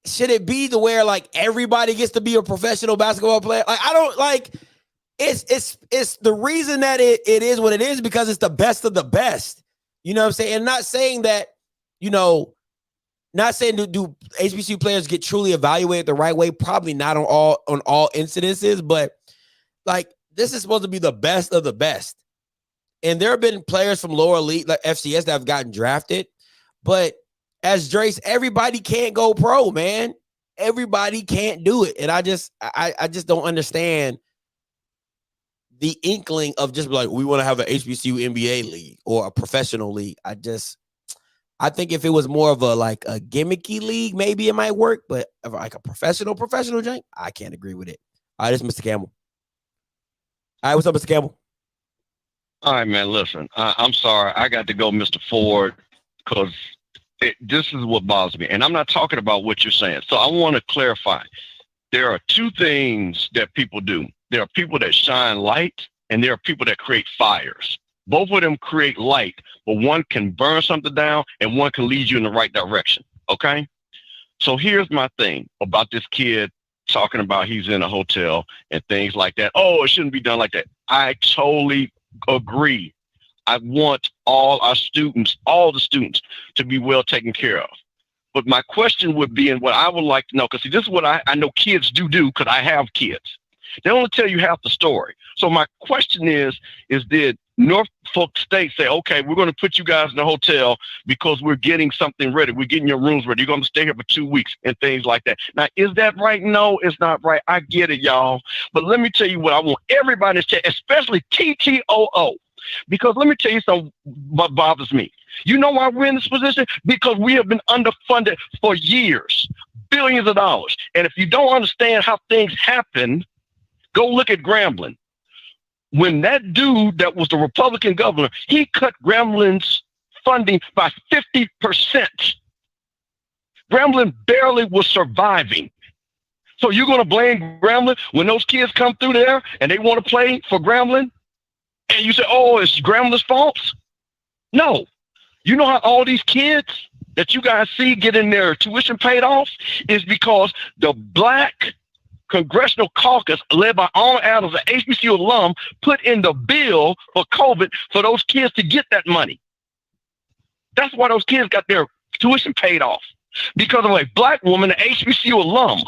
should it be to where like everybody gets to be a professional basketball player? Like, I don't like, it's the reason that it is what it is because it's the best of the best. You know what I'm saying? And not saying that, you know, not saying do HBCU players get truly evaluated the right way? Probably not on all incidences, but like, this is supposed to be the best of the best. And there have been players from lower elite like FCS that have gotten drafted, but as Drace, everybody can't go pro, man. Everybody can't do it, and I just don't understand the inkling of just like, we want to have an HBCU NBA league or a professional league. I think if it was more of a like a gimmicky league, maybe it might work. But if like a professional jank, I can't agree with it. All right, this is Mr. Campbell. All right, what's up, Mr. Campbell? All right, man. Listen, I'm sorry. I got to go, Mr. Ford, because this is what bothers me. And I'm not talking about what you're saying. So I want to clarify. There are two things that people do. There are people that shine light, and there are people that create fires. Both of them create light, but one can burn something down and one can lead you in the right direction. Okay. So here's my thing about this kid talking about he's in a hotel and things like that. Oh, it shouldn't be done like that. I totally agree. I want all the students to be well taken care of. But my question would be, and what I would like to know, because this is what I know kids do because I have kids. They only tell you half the story. So my question is did Norfolk State say, okay, we're going to put you guys in a hotel because we're getting something ready. We're getting your rooms ready. You're going to stay here for 2 weeks and things like that. Now, is that right? No, it's not right. I get it, y'all. But let me tell you what I want everybody to say, especially TTOO, because let me tell you something what bothers me. You know why we're in this position? Because we have been underfunded for years, billions of dollars. And if you don't understand how things happen, go look at Grambling. when that dude that was the Republican governor, he cut Gramblin's funding by 50%. Grambling barely was surviving. So you're going to blame Grambling when those kids come through there and they want to play for Grambling? And you say, oh, it's Grambling's fault? No. You know how all these kids that you guys see getting their tuition paid off is because the Black Congressional Caucus, led by Arnold Adams, an HBCU alum, put in the bill for COVID for those kids to get that money. That's why those kids got their tuition paid off, because of a Black woman, an HBCU alum,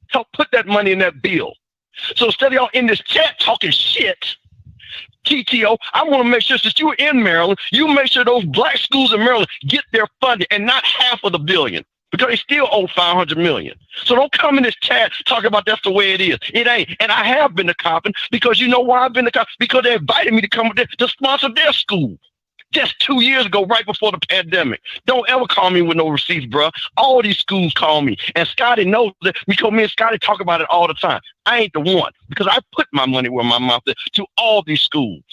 helped put that money in that bill. So instead of y'all in this chat talking shit, TTO, I want to make sure, since you're in Maryland, you make sure those Black schools in Maryland get their funding, and not half of the billion, because they still owe $500 million. So don't come in this chat talking about that's the way it is. It ain't. And I have been to Coppin, because you know why I've been to Coppin? Because they invited me to come there to sponsor their school. Just 2 years ago, right before the pandemic. Don't ever call me with no receipts, bro. All these schools call me. And Scotty knows that, because me and Scotty talk about it all the time. I ain't the one, because I put my money where my mouth is to all these schools.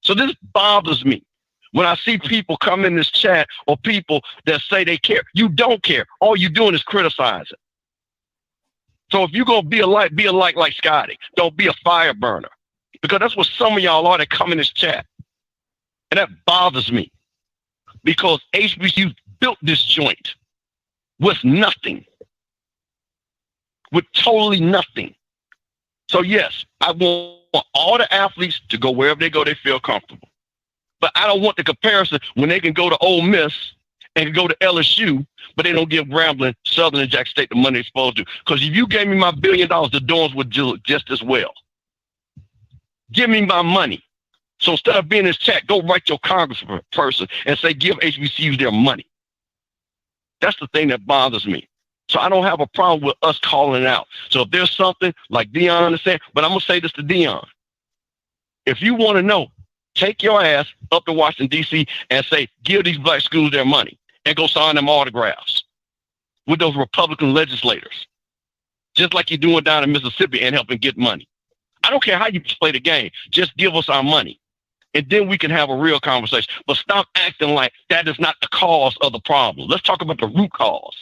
So this bothers me when I see people come in this chat, or people that say they care. You don't care. All you're doing is criticizing. So if you're going to be alike like Scotty. Don't be a fire burner, because that's what some of y'all are that come in this chat. And that bothers me, because HBCU built this joint with nothing, with totally nothing. So yes, I want all the athletes to go wherever they go, they feel comfortable. But I don't want the comparison when they can go to Ole Miss and go to LSU, but they don't give Grambling, Southern, and Jackson State the money they're supposed to. Because if you gave me my $1 billion, the dorms would do just as well. Give me my money. So instead of being in this chat, go write your congressperson and say, give HBCUs their money. That's the thing that bothers me. So I don't have a problem with us calling it out. So if there's something like Dion is saying, but I'm going to say this to Dion. If you want to know, take your ass up to Washington, D.C. and say, give these Black schools their money, and go sign them autographs with those Republican legislators, just like you're doing down in Mississippi, and helping get money. I don't care how you play the game. Just give us our money. And then we can have a real conversation. But stop acting like that is not the cause of the problem. Let's talk about the root cause.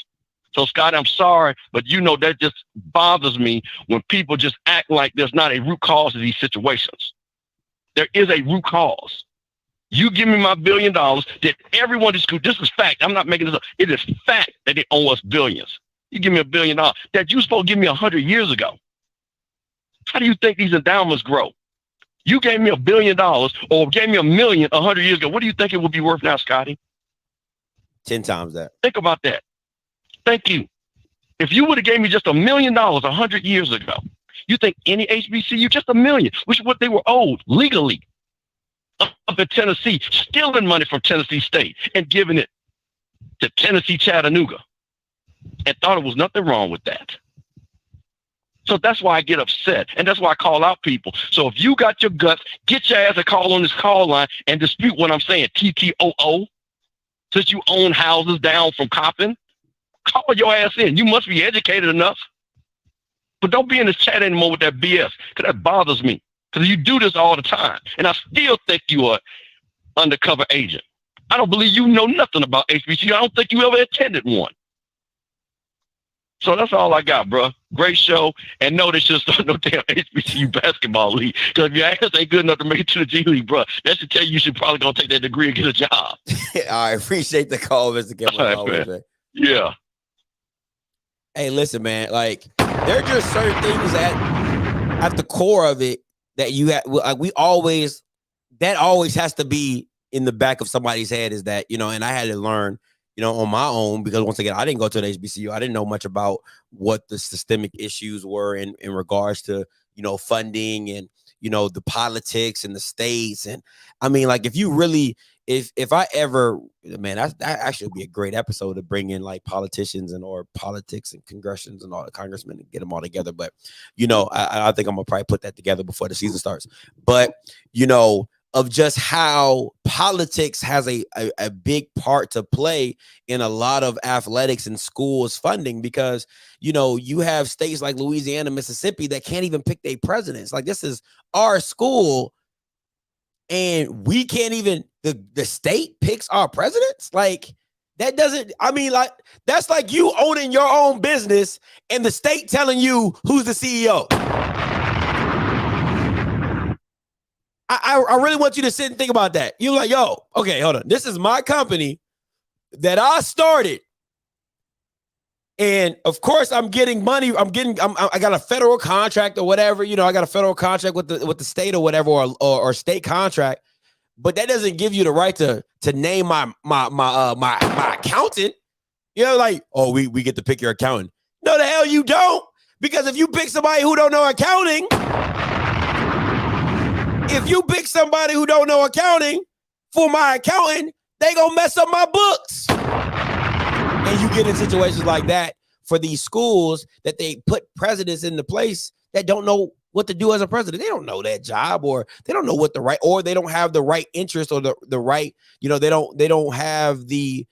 So, Scott, I'm sorry, but you know that just bothers me when people just act like there's not a root cause to these situations. There is a root cause. You give me my $1 billion that everyone is, this is fact. I'm not making this up. It is fact that they owe us billions. You give me $1 billion that you supposed to give me 100 years ago. How do you think these endowments grow? You gave me $1 billion, or gave me $1 million 100 years ago. What do you think it would be worth now, Scotty? 10 times that. Think about that. Thank you. If you would have gave me just $1 million 100 years ago, you think any HBCU, just $1 million, which is what they were owed legally, up in Tennessee, stealing money from Tennessee State and giving it to Tennessee Chattanooga, and thought it was nothing wrong with that. So that's why I get upset, and that's why I call out people. So if you got your guts, get your ass a call on this call line and dispute what I'm saying, TTOO, since you own houses down from Coppin. Call your ass in. You must be educated enough. But don't be in this chat anymore with that BS, because that bothers me. Because you do this all the time, and I still think you are undercover agent. I don't believe you know nothing about HBCU. I don't think you ever attended one. So that's all I got, bro. Great show. And no, they should start no damn HBCU basketball league. Because if your ass ain't good enough to make it to the G League, bro, that should tell you should probably go take that degree and get a job. I appreciate the call, Mr. Kevin. All right, man. Yeah. Hey, listen, man. Like, there are just certain things at the core of it that you have. Like, that always has to be in the back of somebody's head. Is that, you know? And I had to learn, you know, on my own, because once again, I didn't go to an HBCU. I didn't know much about what the systemic issues were in regards to, you know, funding and, you know, the politics and the states. And I mean, like, if you really, if I ever, man, that actually would be a great episode to bring in like politicians and or politics and congressions and all the congressmen and get them all together. But, you know, I think I'm gonna probably put that together before the season starts. But, you know, of just how politics has a big part to play in a lot of athletics and schools funding, because you have states like Louisiana, Mississippi that can't even pick their presidents. Like, this is our school, and we can't even, the state picks our presidents. Like, that doesn't, I mean, like, that's like you owning your own business and the state telling you who's the CEO. I really want you to sit and think about that. You're like, yo, okay, hold on. This is my company that I started. And of course, I'm getting money. I got a federal contract or whatever. I got a federal contract with the state or whatever, or state contract. But that doesn't give you the right to name my accountant. Like, oh, we get to pick your accountant. No, the hell you don't. Because if you pick somebody who don't know accounting, for my accountant, they gonna mess up my books. And you get in situations like that for these schools that they put presidents into place that don't know what to do as a president. They don't know that job, or they don't know or they don't have the right interest, or the right, they don't have the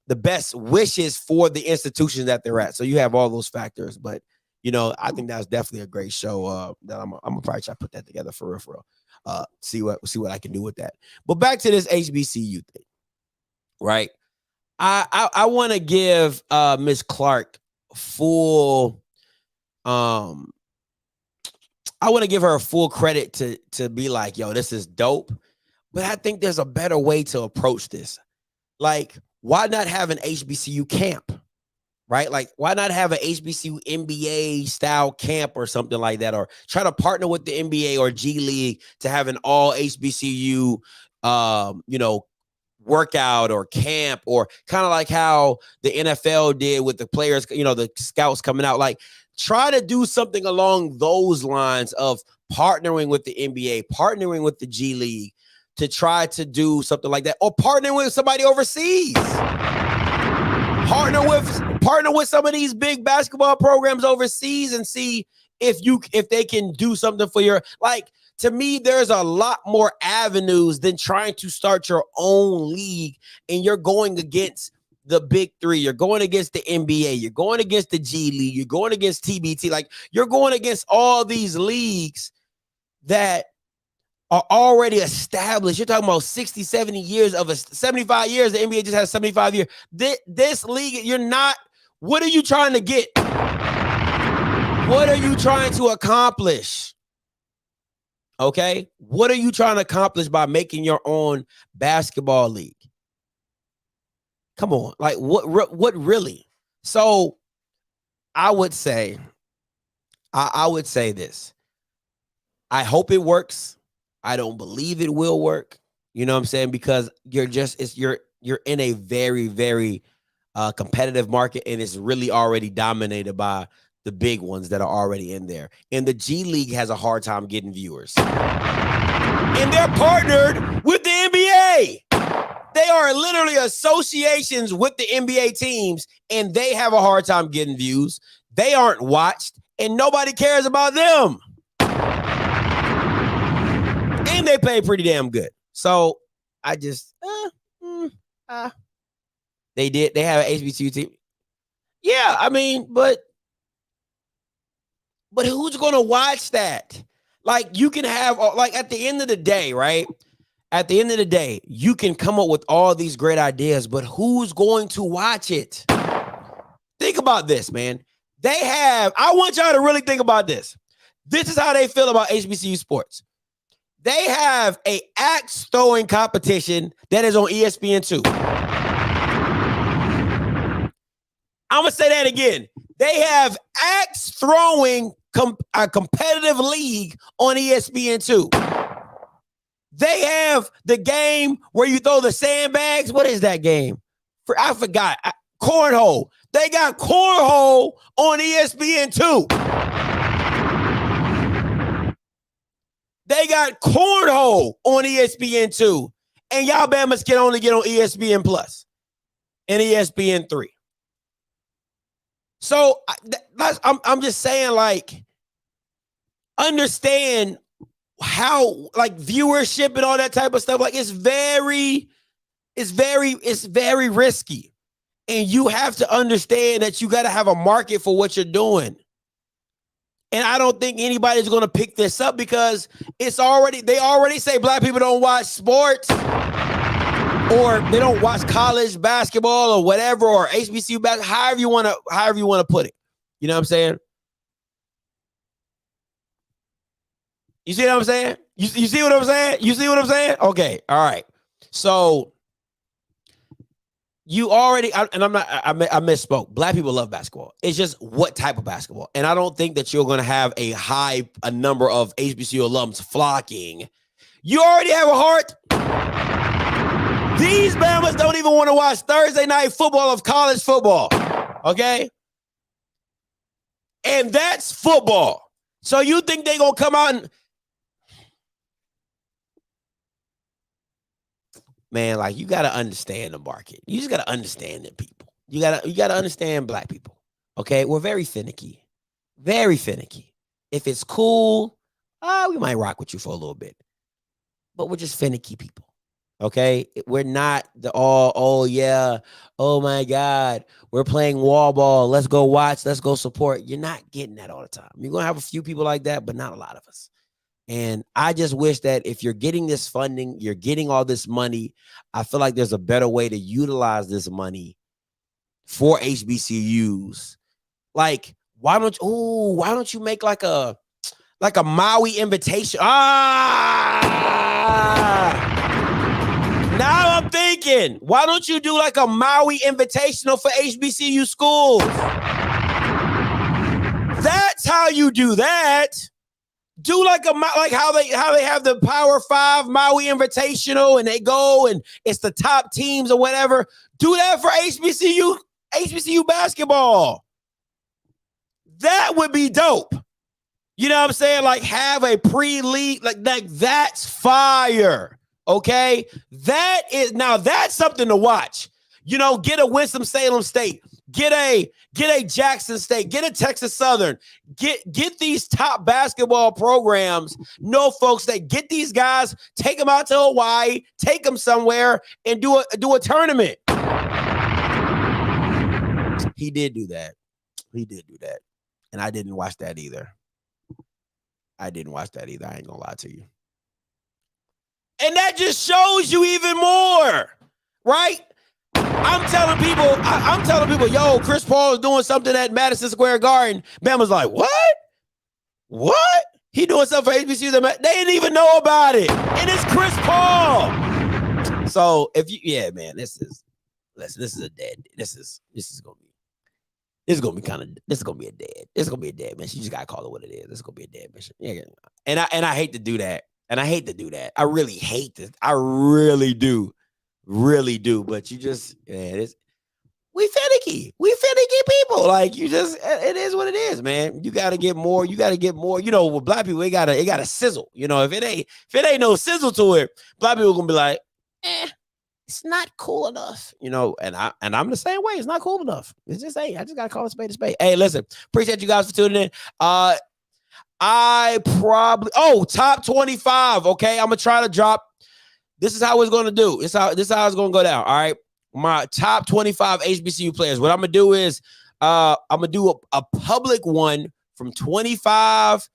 best wishes for the institution that they're at. So you have all those factors. But I think that's definitely a great show. That I'm gonna probably try to put that together for real. See what I can do with that. But back to this HBCU thing, right? I want to give Miss Clark full. I want to give her a full credit to be like, yo, this is dope. But I think there's a better way to approach this. Like, why not have an HBCU camp? Right? Like, why not have an HBCU NBA style camp or something like that? Or try to partner with the NBA or G League to have an all HBCU, workout or camp, or kind of like how the NFL did with the players, the scouts coming out. Like, try to do something along those lines of partnering with the NBA, partnering with the G League to try to do something like that, or partnering with somebody overseas. Partner with some of these big basketball programs overseas and see if they can do something for your, like, to me, there's a lot more avenues than trying to start your own league, and you're going against the big three. You're going against the NBA. You're going against the G League. You're going against TBT. Like, you're going against all these leagues that are already established. You're talking about 60, 70 years 75 years. The NBA just has 75 years. This league, you're not, what are you trying to get? What are you trying to accomplish? Okay? What are you trying to accomplish by making your own basketball league? Come on. Like, what really? So I would say this. I hope it works. I don't believe it will work. You know what I'm saying? Because you're in a very, very competitive market, and it's really already dominated by the big ones that are already in there. And the G League has a hard time getting viewers. And they're partnered with the NBA. They are literally associations with the NBA teams, and they have a hard time getting views. They aren't watched, and nobody cares about them. And they play pretty damn good. So I just, they have an HBCU team. Yeah, I mean, but who's going to watch that? Like, you can have, like, at the end of the day, right? At the end of the day, you can come up with all these great ideas, but who's going to watch it? Think about this, man. I want y'all to really think about this. This is how they feel about HBCU sports. They have a axe throwing competition that is on ESPN2. I'm going to say that again. They have axe throwing a competitive league on ESPN2. They have the game where you throw the sandbags. What is that game? I forgot. Cornhole. They got cornhole on ESPN2. They got cornhole on ESPN2. And y'all Bamas can only get on ESPN Plus and ESPN3. So I'm just saying, like, understand how like viewership and all that type of stuff. Like it's very risky. And you have to understand that you got to have a market for what you're doing. And I don't think anybody's going to pick this up because they already say black people don't watch sports or they don't watch college basketball or whatever, or HBCU basketball, however you want to put it. You know what I'm saying? You see what I'm saying? You see what I'm saying? You see what I'm saying? Okay. All right. So you already, I misspoke. Black people love basketball. It's just what type of basketball. And I don't think that you're going to have a number of HBCU alums flocking. You already have a heart. These Bamas don't even want to watch Thursday night football of college football. Okay? And that's football. So you think they're going to come out and, man, like you got to understand the market. You just got to understand the people. You got to understand black people. Okay? We're very finicky. Very finicky. If it's cool, we might rock with you for a little bit. But we're just finicky people. Okay? We're not oh yeah, oh my God, we're playing wall ball. Let's go watch. Let's go support. You're not getting that all the time. You're going to have a few people like that, but not a lot of us. And I just wish that if you're getting this funding, you're getting all this money, I feel like there's a better way to utilize this money for HBCUs. Like, why don't you make like a Maui invitation? Now I'm thinking, why don't you do like a Maui invitational for HBCU schools? That's how you do that. Do like how they have the Power 5 Maui Invitational and they go and it's the top teams or whatever. Do that for HBCU basketball. That would be dope. You know what I'm saying? Like have a pre-league like that's fire. Okay? That's something to watch. You know, get a Winston-Salem State, get a Jackson State, get a Texas Southern, get these top basketball programs, Norfolk State, get these guys, take them out to Hawaii, take them somewhere and do a tournament. He did do that. And I didn't watch that either. I ain't gonna lie to you. And that just shows you even more, right? I'm telling people, yo, Chris Paul is doing something at Madison Square Garden. Bama's like, what? He doing something for HBCUs? They didn't even know about it. And it's Chris Paul. So this is a dead. This is gonna be a dead mission. You just gotta call it what it is. It's gonna be a dead mission. Yeah. And I hate to do that. I really hate this. I really do. But you just, we finicky people. Like it is what it is, man. You got to get more. You know, with black people, it gotta sizzle. You know, if it ain't no sizzle to it, black people gonna be like, it's not cool enough. You know, and I'm the same way. It's not cool enough. It's just, I just gotta call it spade a spade. Hey, listen, appreciate you guys for tuning in. Top 25. Okay, I'm gonna try to drop. This is how it's going to do. This is how it's going to go down. All right. My top 25 HBCU players. What I'm going to do is I'm going to do a public one from 25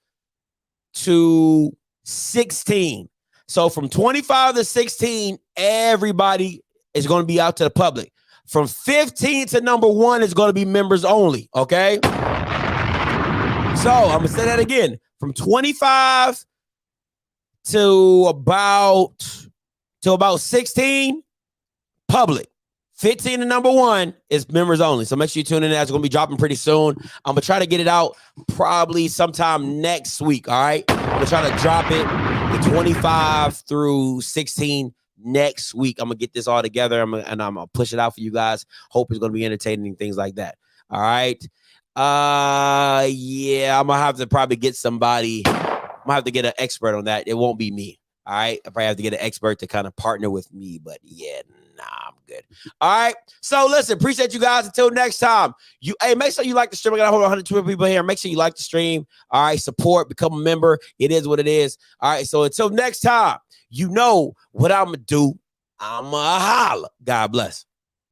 to 16. So from 25 to 16, everybody is going to be out to the public. From 15 to number 1 is going to be members only. Okay. So I'm going to say that again. From 25 to about 16, public. 15 to number 1 is members only. So make sure you tune in. That's going to be dropping pretty soon. I'm going to try to get it out probably sometime next week. All right. I'm going to try to drop it the 25 through 16 next week. I'm going to get this all together. I'm going to push it out for you guys. Hope it's going to be entertaining, things like that. All right. Yeah, I'm going to have to probably get somebody. I'm going to have to get an expert on that. It won't be me. All right. I probably have to get an expert to kind of partner with me, but yeah, Nah, I'm good. All right. So listen, appreciate you guys. Until next time. Make sure you like the stream. I got a whole 120 people here. Make sure you like the stream. All right. Support, become a member. It is what it is. All right. So until next time, you know what I'm gonna do. I'm a holla. God bless.